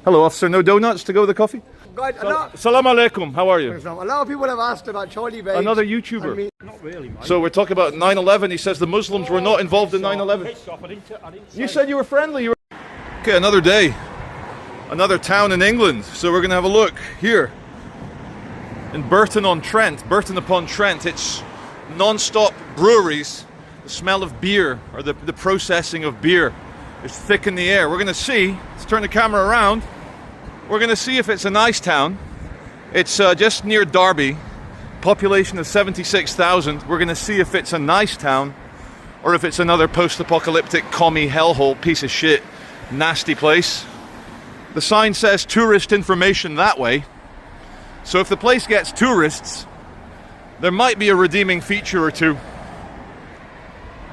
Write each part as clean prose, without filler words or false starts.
Hello, officer. No donuts to go with the coffee? God, Salam alaikum. How are you? a lot of people have asked about Charlie Veitch. Another YouTuber. Not really, mate. So we're talking about 9/11. He says the Muslims were not involved in 9/11. You said you were friendly. Okay, another day. Another town in England. So we're going to have a look here. In Burton on Trent. Burton upon Trent. It's non-stop breweries. The smell of beer, or the processing of beer, is thick in the air. We're going to see. Let's turn the camera around. We're going to see if it's a nice town. It's just near Derby. Population of 76,000. We're going to see if it's a nice town or if it's another post-apocalyptic commie hellhole piece of shit nasty place. The sign says tourist information that way. So if the place gets tourists, there might be a redeeming feature or two.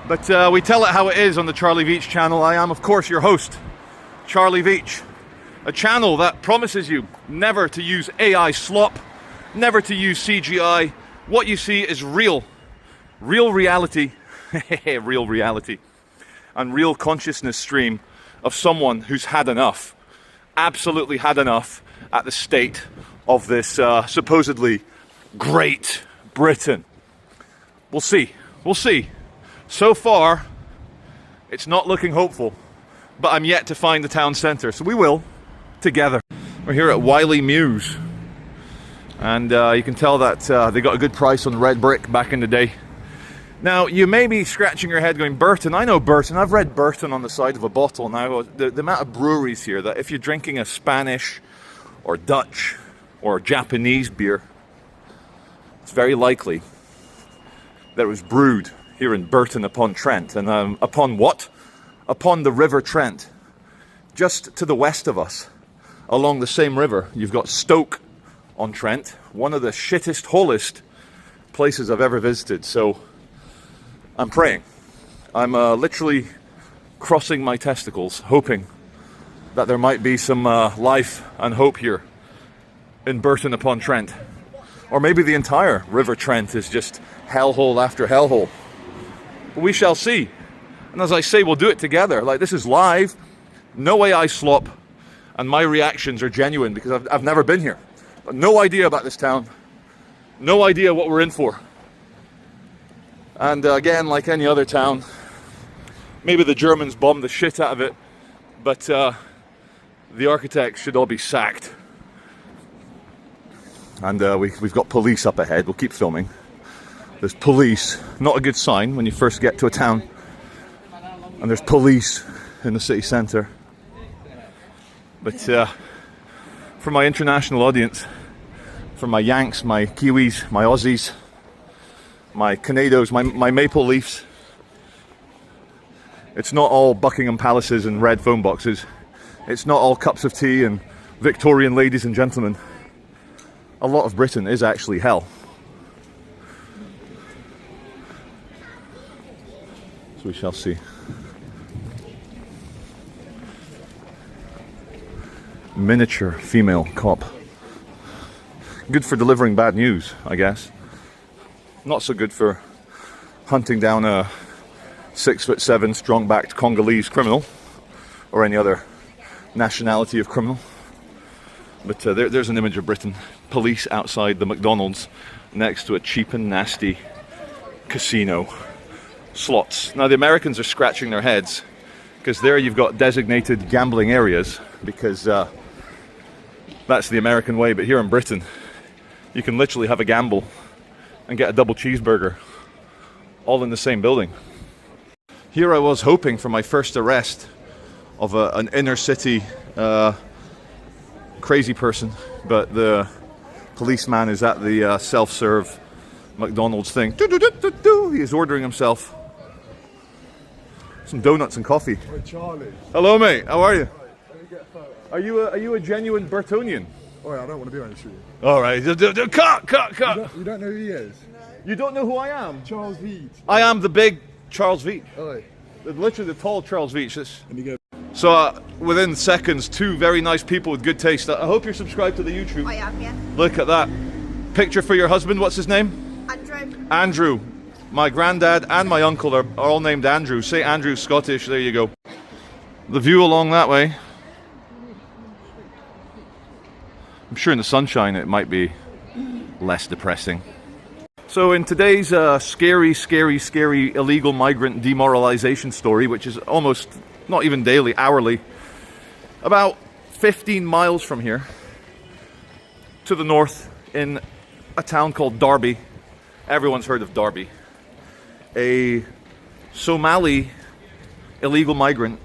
But we tell it how it is on the Charlie Veitch channel. I am, of course, your host, Charlie Veitch. A channel that promises you never to use AI slop, never to use CGI. What you see is real reality, real reality, and real consciousness stream of someone who's had enough, absolutely had enough at the state of this supposedly Great Britain. We'll see. So far, it's not looking hopeful, but I'm yet to find the town centre, so we will, together. We're here at Wiley Mews, and you can tell that they got a good price on red brick back in the day. Now, you may be scratching your head going, Burton, I know Burton, I've read Burton on the side of a bottle. Now, the amount of breweries here, that if you're drinking a Spanish or Dutch or Japanese beer, it's very likely that it was brewed here in Burton upon Trent. And upon what? Upon the River Trent. Just to the west of us, along the same river, you've got Stoke on Trent, one of the shittest, holest places I've ever visited. So I'm praying. I'm literally crossing my testicles, hoping that there might be some life and hope here in Burton upon Trent. Or maybe the entire River Trent is just hellhole after hellhole. But we shall see. And as I say, we'll do it together. Like, this is live, no AI slop, and my reactions are genuine because I've never been here. But no idea about this town. No idea what we're in for. And again, like any other town, maybe the Germans bombed the shit out of it, but the architects should all be sacked. And we've got police up ahead. We'll keep filming. There's police. Not a good sign when you first get to a town. And there's police in the city centre. But for my international audience, for my Yanks, my Kiwis, my Aussies, my Canados, my Maple Leafs, it's not all Buckingham Palaces and red phone boxes. It's not all cups of tea and Victorian ladies and gentlemen. A lot of Britain is actually hell. So we shall see. Miniature female cop. Good for delivering bad news, I guess. Not so good for hunting down a 6'7" strong-backed Congolese criminal or any other nationality of criminal. But there's an image of Britain. Police outside the McDonald's next to a cheap and nasty casino. Slots. Now the Americans are scratching their heads because there you've got designated gambling areas because that's the American way. But here in Britain, you can literally have a gamble and get a double cheeseburger all in the same building. Here I was hoping for my first arrest of an inner city crazy person, but the policeman is at the self-serve McDonald's thing. He is ordering himself some donuts and coffee. Hey Charlie. Hello mate, how are you? Right, let me get a photo. Are you a genuine Burtonian? Oh yeah, I don't want to be honest with you. Alright, cut! You don't know who he is? You don't know who I am? Charles Veitch. I am the big Charles Veitch. Oi. Literally the tall Charles Veitch. Let me go. So within seconds, two very nice people with good taste. I hope you're subscribed to the YouTube. I am, yeah. Look at that. Picture for your husband, what's his name? Andrew. Andrew. My granddad and my uncle are all named Andrew. Say Andrew Scottish, there you go. The view along that way. I'm sure in the sunshine it might be less depressing. So in today's scary illegal migrant demoralization story, which is almost not even daily, hourly, about 15 miles from here to the north in a town called Derby. Everyone's heard of Derby. A Somali illegal migrant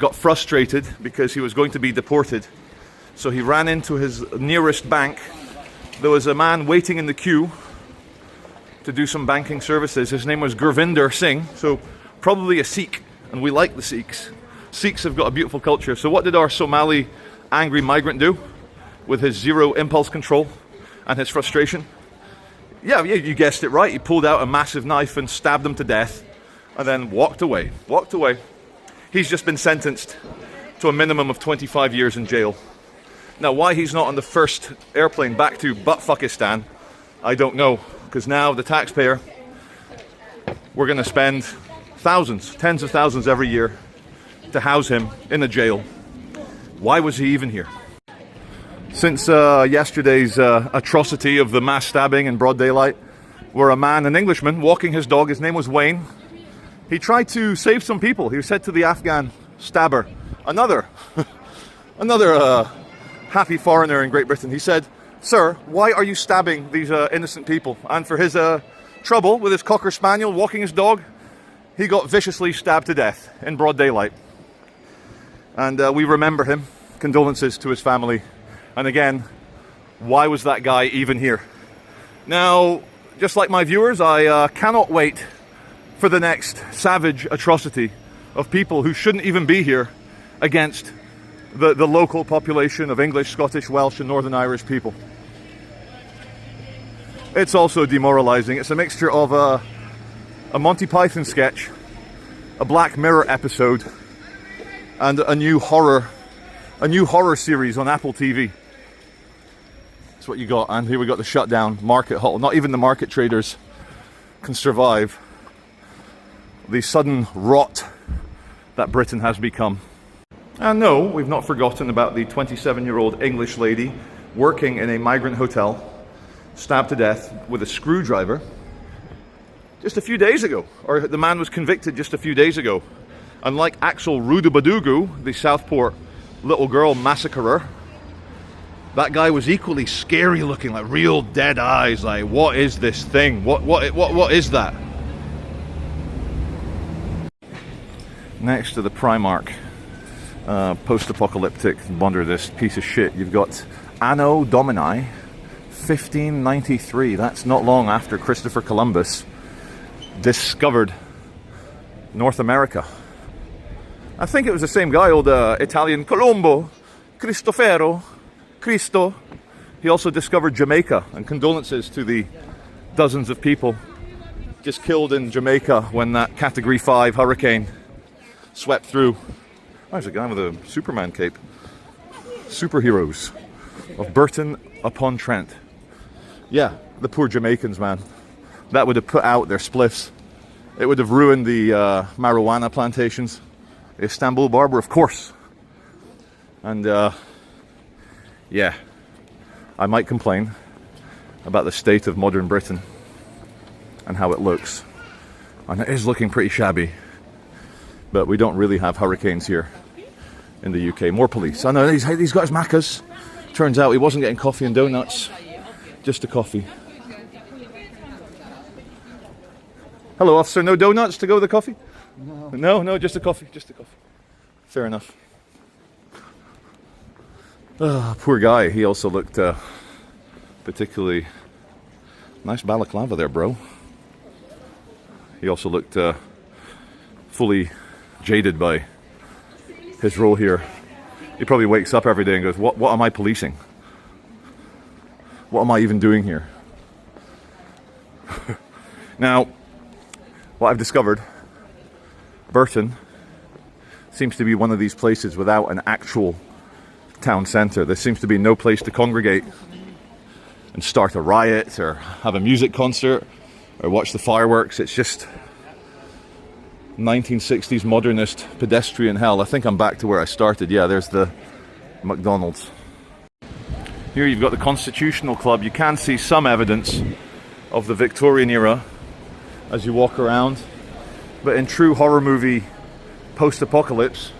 got frustrated because he was going to be deported. So he ran into his nearest bank. There was a man waiting in the queue to do some banking services. His name was Gurvinder Singh, so probably a Sikh, and we like the Sikhs. Sikhs have got a beautiful culture. So what did our Somali angry migrant do with his zero impulse control and his frustration? Yeah, you guessed it right. He pulled out a massive knife and stabbed him to death and then walked away. He's just been sentenced to a minimum of 25 years in jail. Now, why he's not on the first airplane back to Buttfuckistan, I don't know. Because now, the taxpayer, we're going to spend thousands, tens of thousands every year to house him in a jail. Why was he even here? Since yesterday's atrocity of the mass stabbing in broad daylight, where a man, an Englishman, walking his dog, his name was Wayne, he tried to save some people. He said to the Afghan stabber, another happy foreigner in Great Britain, he said, "Sir, why are you stabbing these innocent people?" And for his trouble with his Cocker Spaniel walking his dog, he got viciously stabbed to death in broad daylight. And we remember him. Condolences to his family. And again, why was that guy even here? Now, just like my viewers, I cannot wait for the next savage atrocity of people who shouldn't even be here against the local population of English, Scottish, Welsh and Northern Irish people. It's also demoralizing. It's a mixture of a Monty Python sketch, a Black Mirror episode, and a new horror series on Apple TV. That's what you got. And here we got the shutdown market halt. Not even the market traders can survive the sudden rot that Britain has become. And no, we've not forgotten about the 27-year-old English lady working in a migrant hotel, stabbed to death with a screwdriver just a few days ago. Or the man was convicted just a few days ago. And like Axel Rudabadugu, the Southport little girl massacrer, that guy was equally scary looking, like real dead eyes, like what is this thing? What is that? Next to the Primark, post-apocalyptic wonder this piece of shit, you've got Anno Domini 1593. That's not long after Christopher Columbus discovered North America. I think it was the same guy, old Italian Colombo, Cristofero, Cristo. He also discovered Jamaica, and condolences to the dozens of people just killed in Jamaica when that Category 5 hurricane swept through. There's a guy with a Superman cape. Superheroes of Burton upon Trent. Yeah, the poor Jamaicans, man. That would have put out their spliffs. It would have ruined the marijuana plantations. Istanbul Barber, of course. And yeah, I might complain about the state of modern Britain and how it looks. And it is looking pretty shabby. But we don't really have hurricanes here in the UK. More police. I know he's got his Maccas. Turns out he wasn't getting coffee and donuts, just a coffee. Hello, officer. No donuts to go with the coffee? No, just a coffee. Just a coffee. Fair enough. Poor guy. He also looked particularly nice balaclava there, bro. He also looked fully jaded by his role here. He probably wakes up every day and goes, what am I policing? What am I even doing here? Now, what I've discovered, Burton seems to be one of these places without an actual town centre. There seems to be no place to congregate and start a riot or have a music concert or watch the fireworks. It's just 1960s modernist pedestrian hell. I think I'm back to where I started. Yeah, there's the McDonald's. Here you've got the Constitutional Club. You can see some evidence of the Victorian era as you walk around. But in true horror movie post-apocalypse,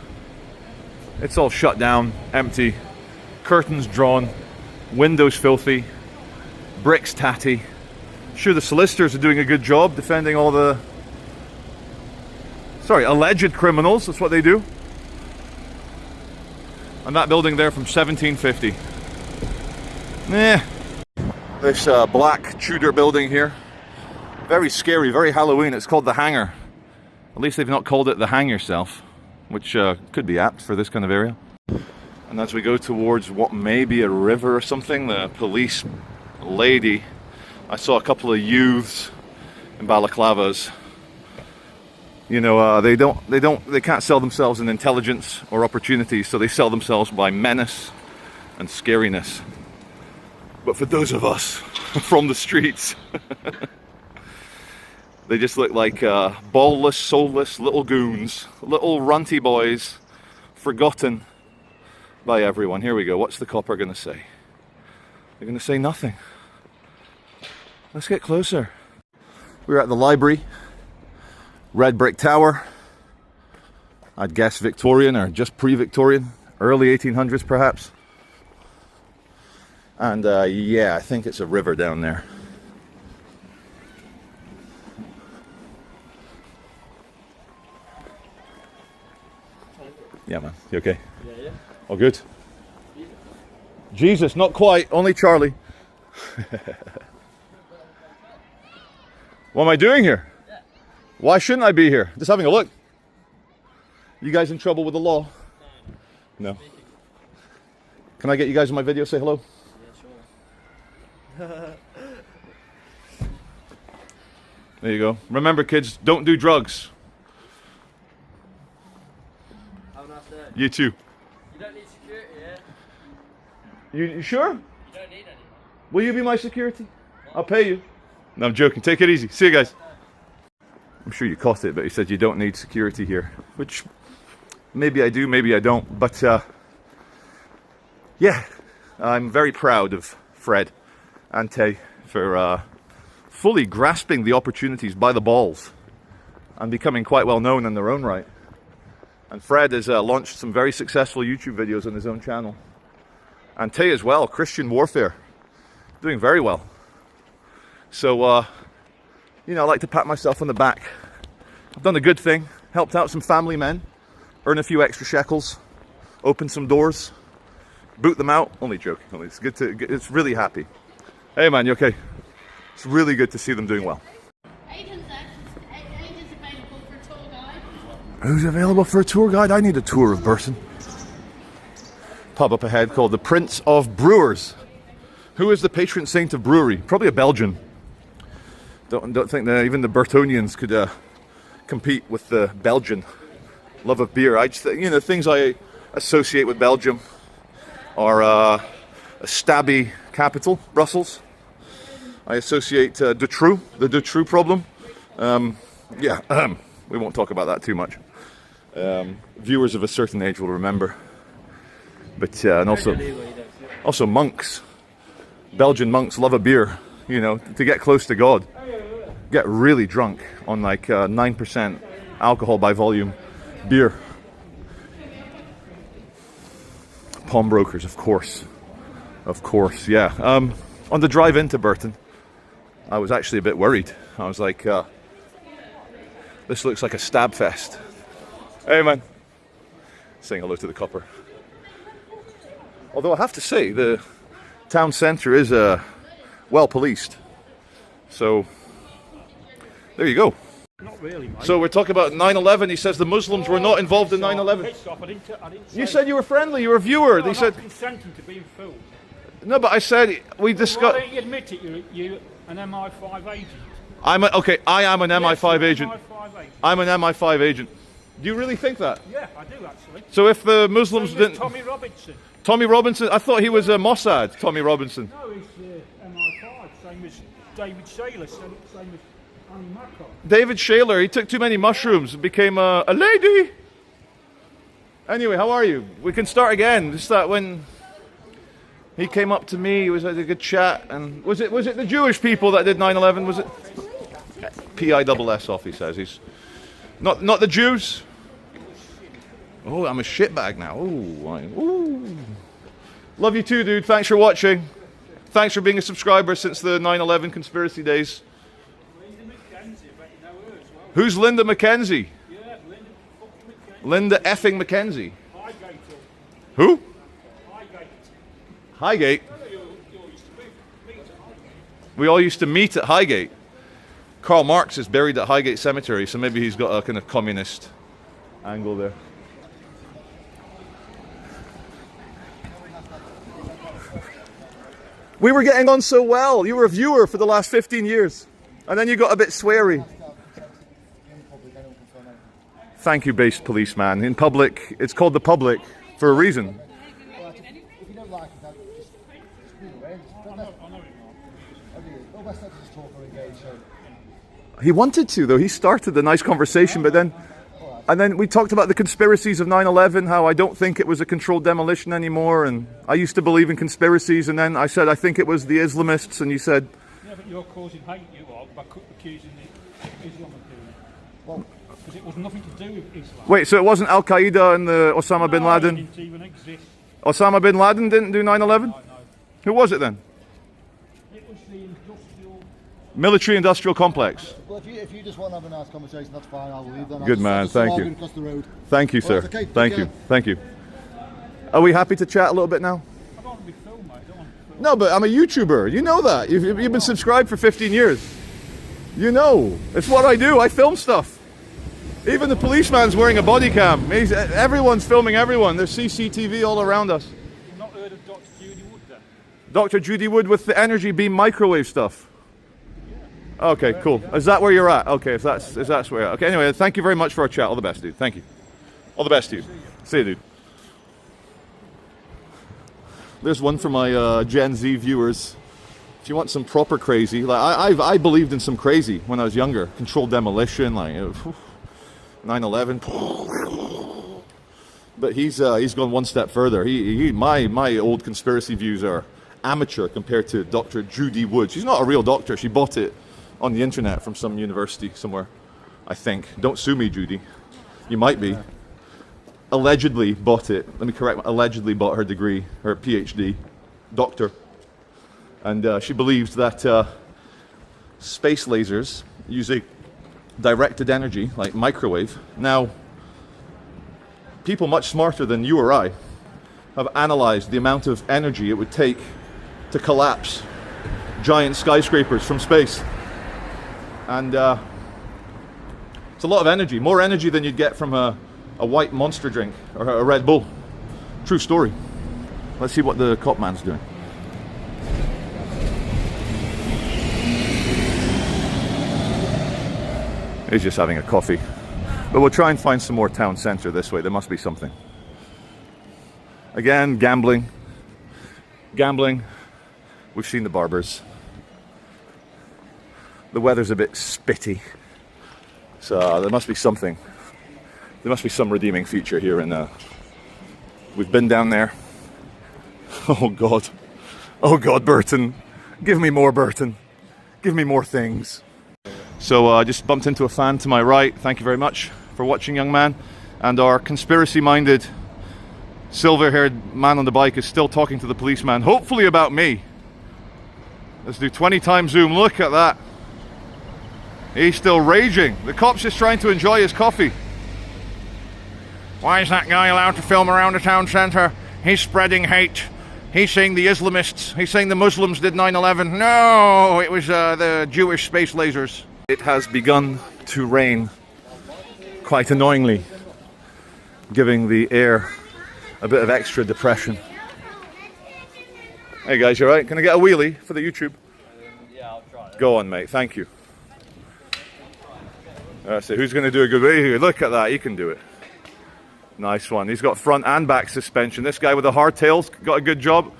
it's all shut down, empty, curtains drawn, windows filthy, bricks tatty. Sure, the solicitors are doing a good job defending all the alleged criminals. That's what they do. And that building there from 1750. This black Tudor building here. Very scary, very Halloween. It's called the Hangar. At least they've not called it the Hang Yourself, which could be apt for this kind of area. And as we go towards what may be a river or something, the police lady, I saw a couple of youths in balaclavas. You know, they can't sell themselves in intelligence or opportunities, so they sell themselves by menace and scariness. But for those of us from the streets, they just look like ballless, soulless little goons, little runty boys, forgotten by everyone. Here we go. What's the copper going to say? They're going to say nothing. Let's get closer. We're at the library. Red brick tower. I'd guess Victorian or just pre-Victorian. Early 1800s perhaps. And yeah, I think it's a river down there. Yeah, man. You okay? Yeah. All good? Jesus, not quite. Only Charlie. What am I doing here? Why shouldn't I be here? Just having a look. You guys in trouble with the law? No. Can I get you guys in my video? Say hello. Yeah, sure. There you go. Remember, kids, don't do drugs. Have a nice day. You too. You don't need security, yeah? You sure? You don't need any. Will you be my security? What? I'll pay you. No, I'm joking. Take it easy. See you guys. I'm sure you caught it, but he said you don't need security here, which maybe I do, maybe I don't. But yeah, I'm very proud of Fred and Tay for fully grasping the opportunities by the balls and becoming quite well known in their own right. And Fred has launched some very successful YouTube videos on his own channel. And Tay as well, Christian Warfare, doing very well. So, you know, I like to pat myself on the back. I've done a good thing, helped out some family men, earn a few extra shekels, open some doors, boot them out. Only joking, it's good to, it's really happy. Hey man, you okay? It's really good to see them doing well. Agents available for a tour guide. Who's available for a tour guide? I need a tour of Burton. Pub up ahead called the Prince of Brewers. Who is the patron saint of brewery? Probably a Belgian. Don't think that even the Burtonians could compete with the Belgian love of beer. I just, you know, things I associate with Belgium are a stabby capital, Brussels. I associate the Dutroux problem. Yeah, we won't talk about that too much. Viewers of a certain age will remember. But and also monks. Belgian monks love a beer, you know, to get close to God. Get really drunk on like 9% alcohol by volume beer. Pawnbrokers, of course. Of course, yeah. On the drive into Burton, I was actually a bit worried. I was like, this looks like a stab fest. Hey man. Saying hello to the copper. Although I have to say, the town centre is well policed. So, there you go. Not really, mate. So we're talking about 9/11. He says the Muslims were not involved in 9/11. You said you were friendly. You were a viewer. No, they said consenting to being filmed. no, but I said we discussed. Why don't you admit it? You're an MI5 agent. I am an MI5 Yes, agent. MI5 agent. I'm an MI5 agent. Do you really think that? Yeah, I do actually. So if the Muslims Same as didn't, Tommy Robinson. Tommy Robinson. I thought he was a Mossad. Tommy Robinson. No, he's MI5. Same as David Shaler. Same as Annie Macon. David Shaler. He took too many mushrooms and became a lady. Anyway, how are you? We can start again. Just that when He came up to me. We had a good chat. And was it the Jewish people that did 9/11? Was it? PISS off. He says he's not the Jews. Oh, I'm a shitbag now. Ooh. Love you too, dude. Thanks for watching. Thanks for being a subscriber since the 9/11 conspiracy days. Who's Linda McKenzie? Yeah, Linda effing McKenzie. Who? Highgate. We all used to meet at Highgate. Karl Marx is buried at Highgate Cemetery, so maybe he's got a kind of communist angle there. We were getting on so well. You were a viewer for the last 15 years. And then you got a bit sweary. Thank you, based policeman. In public, it's called the public for a reason. He wanted to, though. He started the nice conversation, but then... And then we talked about the conspiracies of 9/11, how I don't think it was a controlled demolition anymore, and I used to believe in conspiracies, and then I said I think it was the Islamists, and you said... Yeah, but you're causing hate, you are, by accusing the Islam of doing it. Well, because it was nothing to do with Islam. Wait, so it wasn't Al-Qaeda and the Osama bin Laden? It didn't even exist. Osama bin Laden didn't do 9/11? No. Who was it then? It was the industrial... Military-industrial complex. Well, if you just want to have a nice conversation, that's fine. I'll leave then. Good man, thank you. Across the road. Thank you, sir. Right, okay, Thank you. Thank you. Are we happy to chat a little bit now? I don't want to be filmed, mate. I don't want to be filmed. No, but I'm a YouTuber. You know that. You've been subscribed for 15 years. You know. It's what I do. I film stuff. Even the policeman's wearing a body cam. Everyone's filming everyone. There's CCTV all around us. You've not heard of Dr. Judy Wood then? Dr. Judy Wood with the energy beam microwave stuff. Okay, cool. Is that where you're at? Okay, if that's where you're at. Okay, anyway, thank you very much for our chat. All the best, dude. Thank you. All the best to you. See you, dude. There's one for my Gen Z viewers. If you want some proper crazy, like I believed in some crazy when I was younger. Controlled demolition, like 9/11. But he's gone one step further. My old conspiracy views are amateur compared to Dr. Judy Wood. She's not a real doctor. She bought it on the internet from some university somewhere, I think. Don't sue me, Judy. You might be. Allegedly bought it. Let me correct. Allegedly bought her degree, her PhD, doctor. And she believes that space lasers using directed energy, like microwave. Now, people much smarter than you or I have analyzed the amount of energy it would take to collapse giant skyscrapers from space. And it's a lot of energy, more energy than you'd get from a white Monster drink or a Red Bull. True story. Let's see what the cop man's doing. He's just having a coffee. But we'll try and find some more town centre this way. There must be something. Again, gambling. Gambling. We've seen the barbers. The weather's a bit spitty. So there must be something. There must be some redeeming feature here in we've been down there. Oh God. Oh God, Burton. Give me more, Burton. Give me more things. So I just bumped into a fan to my right. Thank you very much for watching, young man. And our conspiracy-minded, silver-haired man on the bike is still talking to the policeman, hopefully about me. Let's do 20 times zoom. Look at that. He's still raging. The cop's just trying to enjoy his coffee. Why is that guy allowed to film around the town centre? He's spreading hate. He's saying the Islamists. He's saying the Muslims did 9/11. No, it was the Jewish space lasers. It has begun to rain, quite annoyingly, giving the air a bit of extra depression. Hey guys, you alright? Can I get a wheelie for the YouTube? Yeah, I'll try it. Go on, mate. Thank you. So who's going to do a good wheelie? Look at that. He can do it. Nice one. He's got front and back suspension. This guy with the hardtail's got a good job.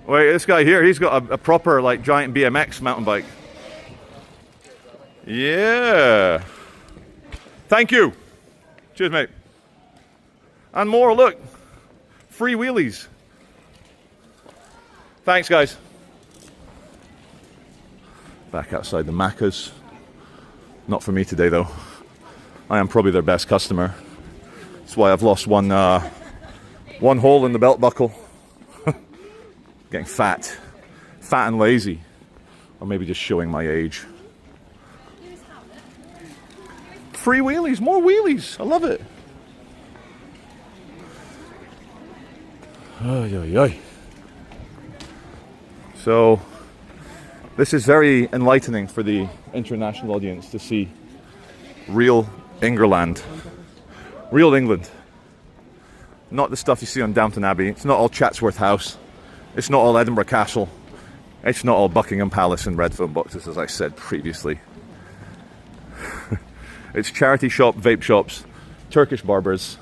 Wait, this guy here, he's got a proper, like, giant BMX mountain bike. Yeah. Thank you. Cheers, mate. And more, look. Free wheelies. Thanks, guys. Back outside the Macca's. Not for me today, though. I am probably their best customer. That's why I've lost one hole in the belt buckle. Getting fat and lazy, or maybe just showing my age. Free wheelies, more wheelies. I love it. Ay, ay, ay. So, this is very enlightening for the international audience to see real England. Real England. Not the stuff you see on Downton Abbey. It's not all Chatsworth House. It's not all Edinburgh Castle. It's not all Buckingham Palace and red phone boxes, as I said previously. It's charity shop, vape shops, Turkish barbers,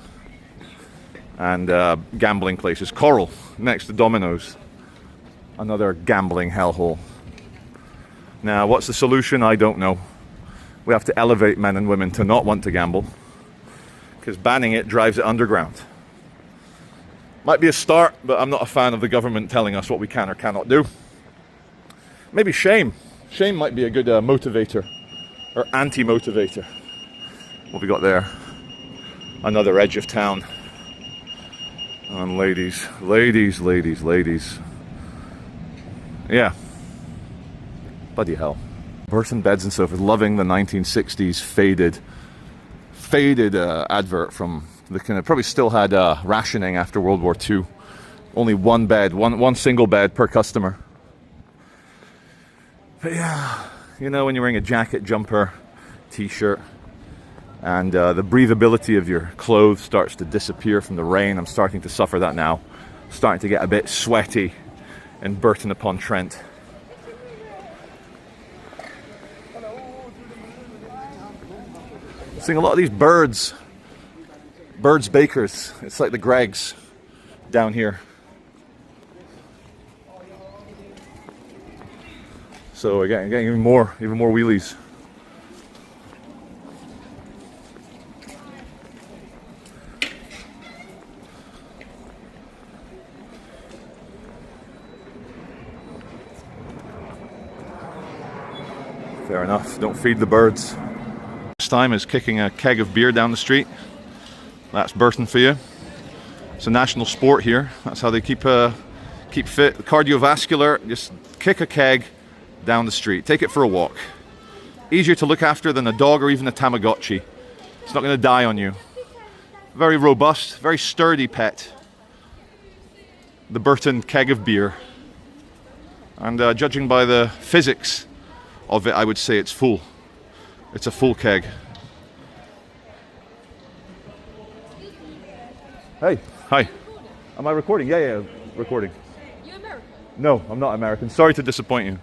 and gambling places. Coral, next to Domino's. Another gambling hellhole. Now, what's the solution? I don't know. We have to elevate men and women to not want to gamble, because banning it drives it underground. Might be a start, but I'm not a fan of the government telling us what we can or cannot do. Maybe shame. Shame might be a good motivator, or anti-motivator. What we got there? Another edge of town. And ladies. Yeah. Bloody hell. Burton beds and sofas. Loving the 1960s faded advert from the kind of, probably still had rationing after World War II. Only one bed, one single bed per customer. But yeah, you know, when you're wearing a jacket, jumper, t-shirt, and the breathability of your clothes starts to disappear from the rain. I'm starting to suffer that now. Starting to get a bit sweaty in Burton upon Trent. Seeing a lot of these Birds bakers. It's like the Greggs down here. So we're getting even more wheelies. Fair enough. Don't feed the birds. Next time is kicking a keg of beer down the street. That's Burton for you. It's a national sport here. That's how they keep fit. Cardiovascular. Just kick a keg down the street. Take it for a walk. Easier to look after than a dog or even a Tamagotchi. It's not going to die on you. Very robust, very sturdy pet. The Burton keg of beer. And judging by the physics of it, I would say it's full. It's a full keg. Hey, hi. Am I recording? Yeah, recording. You American? No, I'm not American. Sorry to disappoint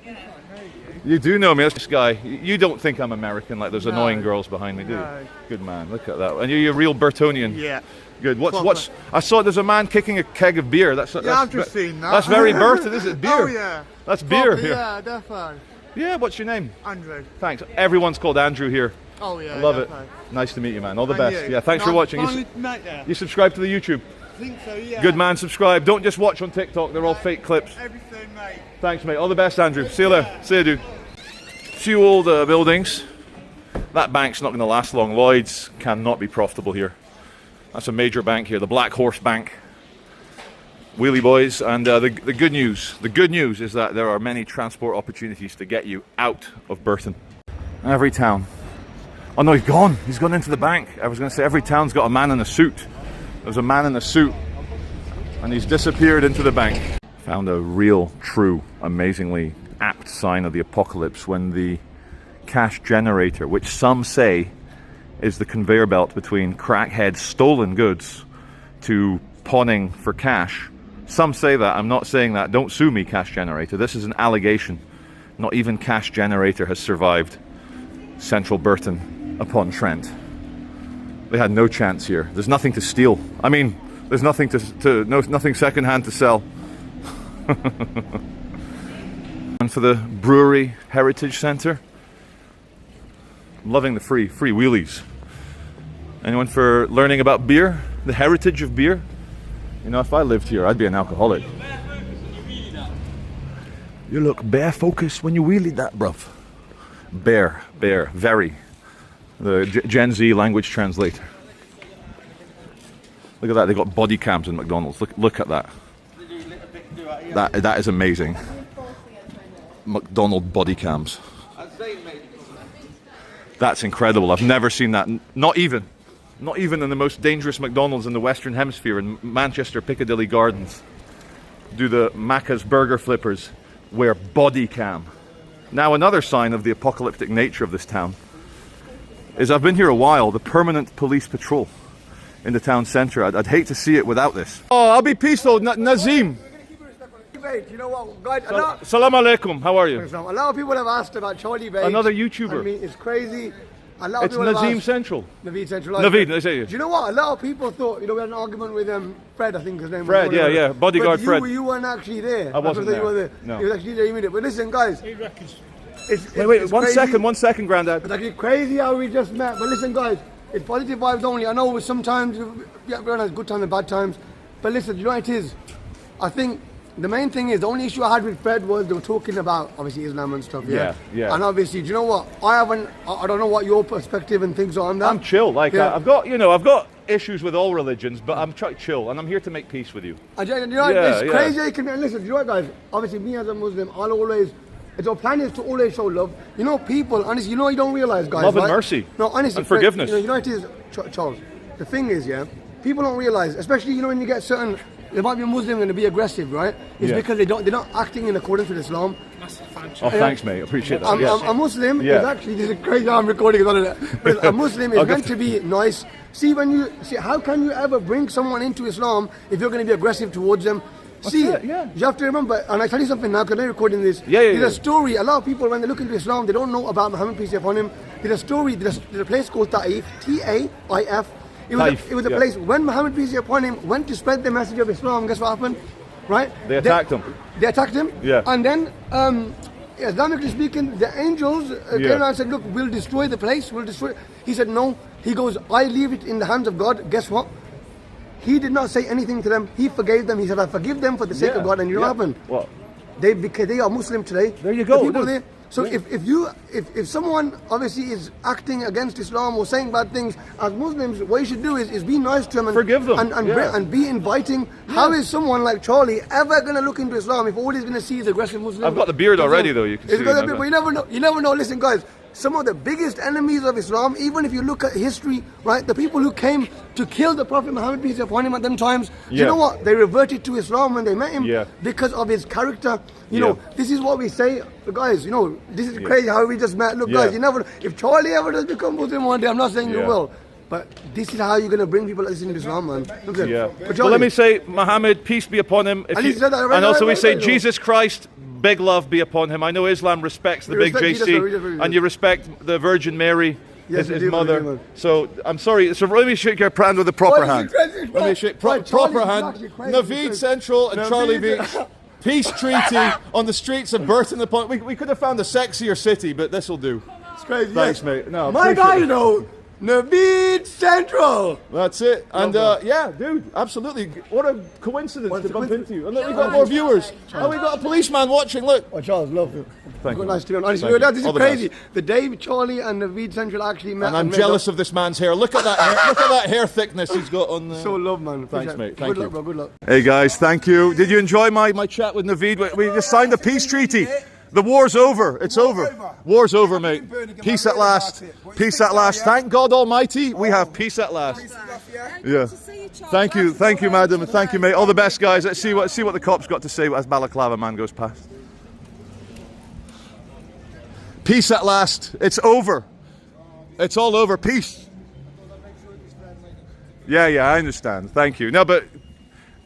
you. You do know me, that's this guy. You don't think I'm American, like those annoying girls behind me, do you? No. Good man, look at that. And you're a real Burtonian. Yeah. Good. What's? I saw there's a man kicking a keg of beer. That's I've just seen that. That's very Burton, is it? Beer. Oh yeah. That's beer Probably, here. Yeah, definitely. Yeah. What's your name? Andrew. Thanks. Everyone's called Andrew here. Oh yeah. I love definitely. it. Nice to meet you, man. All the And best. you? Yeah. Thanks for watching. Finally met you. You subscribe to the YouTube. I think so, yeah. Good man. Subscribe. Don't just watch on TikTok. They're all fake clips. Everything, mate. Thanks, mate. All the best, Andrew. See you there. See you, dude. Few old buildings. That bank's not going to last long. Lloyd's cannot be profitable here. That's a major bank here, the Black Horse Bank. Wheelie boys, and the good news. The good news is that there are many transport opportunities to get you out of Burton. Every town. Oh no, he's gone. He's gone into the bank. I was going to say every town's got a man in a suit. There's a man in a suit, and he's disappeared into the bank. Found a real, true, amazingly apt sign of the apocalypse when the cash generator, which some say is the conveyor belt between crackhead stolen goods to pawning for cash. Some say that. I'm not saying that. Don't sue me, cash generator. This is an allegation. Not even cash generator has survived central Burton upon Trent. They had no chance here. There's nothing to steal. I mean, there's nothing nothing secondhand to sell. And for the Brewery Heritage Centre, I'm loving the free wheelies. Anyone for learning about beer, the heritage of beer? You know, if I lived here, I'd be an alcoholic. You look bare focused when you wheelie that, bruv. Bare, very. The Gen Z language translator. Look at that, they got body cams in McDonald's. Look at that. That is amazing. McDonald body cams. That's incredible. I've never seen that. Not even in the most dangerous McDonald's in the Western Hemisphere, in Manchester Piccadilly Gardens, do the Macca's burger flippers wear body cam. Now, another sign of the apocalyptic nature of this town is, I've been here a while, the permanent police patrol in the town centre. I'd hate to see it without this. Oh, I'll be peaceful, Nazim. You know what, guys? Salam alaikum, how are you? A lot of people have asked about Charlie Bates. Another YouTuber. I mean, it's crazy. A lot of It's people have Nazim asked, Central. Naveed Central. Naveed, they say. Do you know what? A lot of people thought, you know, we had an argument with Fred, I think his name Fred, was. yeah, bodyguard but Fred. You weren't actually there. I wasn't there. You were there. No. He was actually there immediately. But listen, guys. He reckons. Wait, it's one crazy. second, Grandad. It's actually crazy how we just met. But listen, guys, it's positive vibes only. I know sometimes, yeah, everyone has good times and bad times. But listen, you know what it is? I think the main thing is, the only issue I had with Fred was they were talking about, obviously, Islam and stuff, yeah? Yeah. And obviously, do you know what? I don't know what your perspective and things are on that. I'm chill. Like, Yeah. I've got issues with all religions, but I'm trying to chill, and I'm here to make peace with you. You know, Yeah, it's crazy how you can, listen, do you know what, guys? Obviously, me as a Muslim, our plan is to always show love. You know, people, honestly, you know, you don't realize, guys. Love and right? mercy. No, honestly. And forgiveness. You know, it is, Charles. The thing is, yeah, people don't realize, especially, you know, when you get certain, there might be a Muslim going to be aggressive, right? It's because they're not acting in accordance with Islam. Oh, thanks, mate. Appreciate that. A Muslim is actually, this is crazy how I'm recording all of that. But a Muslim is meant to be nice. See, how can you ever bring someone into Islam if you're going to be aggressive towards them? You have to remember, and I tell you something now, because I'm recording this. There's a story, a lot of people, when they look into Islam, they don't know about Muhammad, peace be upon him. There's a story, there's a place called Ta'if, T-A-I-F. It was a place, when Muhammad, peace be upon him, went to spread the message of Islam, guess what happened? Right? They attacked him. They attacked him? Yeah. And then, Islamically speaking, the angels came around and said, look, we'll destroy the place, He said, no. He goes, I leave it in the hands of God. Guess what? He did not say anything to them. He forgave them. He said, I forgive them for the sake of God. And you know what happened? What? Because they are Muslim today. There you go. The people there. So if someone obviously is acting against Islam or saying bad things, as Muslims, what you should do is be nice to them and forgive them and be inviting. How is someone like Charlie ever going to look into Islam if all he's going to see is aggressive Muslims? I've got the beard already, though. You can see. But you never know. You never know. Listen, guys. Some of the biggest enemies of Islam, even if you look at history, right, the people who came to kill the Prophet Muhammad, peace be upon him, at them times, you know what? They reverted to Islam when they met him because of his character. You know, this is what we say, guys, you know, this is crazy how we just met. Look, guys, you never, if Charlie ever does become Muslim one day, I'm not saying you will, but this is how you're going to bring people into Islam, man. Look at Well, let me say, Muhammad, peace be upon him. And also we say, Jesus Christ, big love be upon him. I know Islam respects the big JC, and you respect the Virgin Mary, his mother. So I'm sorry. So let me shake your hand with a proper hand. Let me shake proper hand. Naveed Central and Charlie Beach. Peace treaty on the streets of Burton. We could have found a sexier city, but this will do. It's crazy. Thanks, mate. No, my guy, you know. Naveed Central. That's it. And yeah, dude, absolutely. What a coincidence to bump into you. And look, we've got more viewers. And we've got a policeman watching. Look. Oh, Charles, love you. Thank you. Nice to be on. Honestly, this is crazy. The day Charlie and Naveed Central actually met. And I'm jealous of this man's hair. Look at that hair. Look at that hair thickness he's got on there. So love, man. Thanks, mate. Thank you. Good luck, bro. Good luck. Hey, guys, thank you. Did you enjoy my chat with Naveed? We just signed a peace treaty. The war's over. It's over. War's over, mate. Peace at last. Peace at last. Thank God Almighty, we have peace at last. Yeah. Thank you, madam. Thank you, mate. All the best, guys. Let's see what the cops got to say as Balaclava man goes past. Peace at last. It's over. It's all over. Peace. Yeah, I understand. Thank you. No, but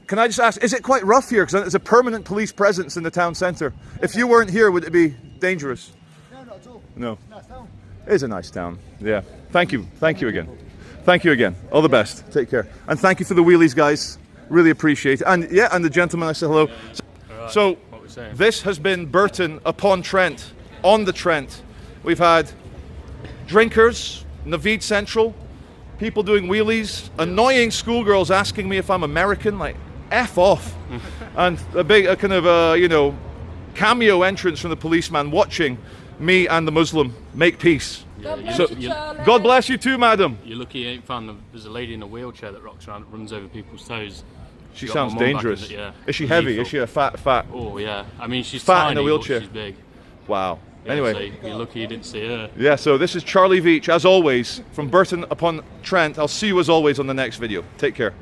can I just ask, is it quite rough here? Because there's a permanent police presence in the town centre. If you weren't here, would it be dangerous? No, not at all. No. Nice town. It is a nice town. Yeah. Thank you. Thank you again. Thank you again. All the best. Take care. And thank you for the wheelies, guys. Really appreciate it. And yeah, and the gentleman I said hello. So this has been Burton upon Trent, on the Trent. We've had drinkers, Naveed Central, people doing wheelies, annoying schoolgirls asking me if I'm American, like, F off. And a kind of, you know, cameo entrance from the policeman watching me and the Muslim make peace. God bless So, you, Charlie. God bless you too, madam. You're lucky you ain't found there's a lady in a wheelchair that rocks around, runs over people's toes. She Got sounds my mum back in dangerous. the- yeah. Is she heavy? Lethal. Is she a fat? Oh yeah. I mean, she's Fat in tiny, a wheelchair. but she's big. Wow. Yeah, Anyway. so you're lucky you didn't see her. Yeah, so this is Charlie Veitch, as always, from Burton upon Trent. I'll see you as always on the next video. Take care.